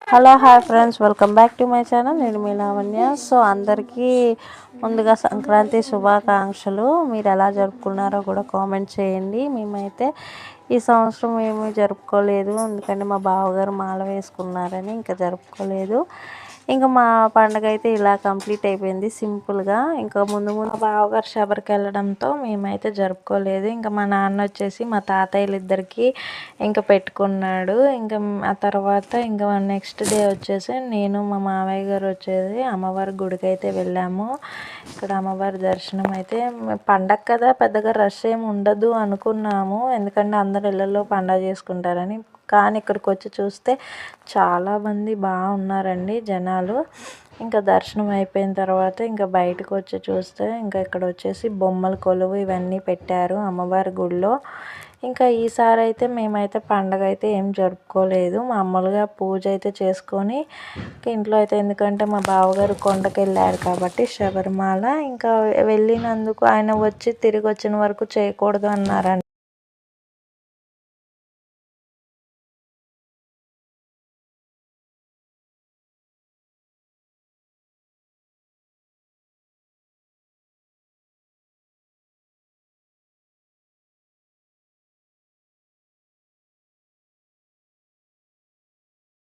Hello hi friends, welcome back to my channel. నేను మీ Lavanya. So అందరికీ ముందుగా సంక్రాంతి శుభాకాంక్షలు. మీరు ఎలా జరుపుకున్నారో కూడా కామెంట్ చేయండి. మేమైతే ఈ సంవత్సరం ఏమీ జరుపుకోలేదు, ఎందుకంటే మా బావగారు మాల వేసుకున్నారని ఇంకా జరుపుకోలేదు. ఇంకా మా పండుగ అయితే ఇలా కంప్లీట్ అయిపోయింది సింపుల్గా. ఇంకా ముందు మా బావగారు శబరికి వెళ్ళడంతో మేమైతే జరుపుకోలేదు. ఇంకా మా నాన్న వచ్చేసి మా తాతయ్యలు ఇద్దరికి ఇంకా పెట్టుకున్నాడు. ఇంకా ఆ తర్వాత ఇంకా నెక్స్ట్ డే వచ్చేసి నేను మా మామయ్య గారు వచ్చేసి అమ్మవారి గుడికి అయితే వెళ్ళాము. ఇక్కడ అమ్మవారి దర్శనం అయితే పండగ కదా, పెద్దగా రష్ ఏమి ఉండదు అనుకున్నాము, ఎందుకంటే అందరు ఇళ్ళల్లో పండగ చేసుకుంటారని. కానీ ఇక్కడికి వచ్చి చూస్తే చాలామంది బాగున్నారండి జనాలు. ఇంకా దర్శనం అయిపోయిన తర్వాత ఇంకా బయటకు వచ్చి చూస్తే ఇంకా ఇక్కడ వచ్చేసి బొమ్మల కొలువు ఇవన్నీ పెట్టారు అమ్మవారి గుడిలో. ఇంకా ఈసారి అయితే మేమైతే పండగ అయితే ఏం జరుపుకోలేదు, మామూలుగా పూజ అయితే చేసుకొని ఇంట్లో అయితే, ఎందుకంటే మా బావగారు కొండకి వెళ్ళారు కాబట్టి శబరిమల, ఇంకా వెళ్ళినందుకు ఆయన వచ్చి తిరిగి వచ్చిన వరకు చేయకూడదు అన్నారండి.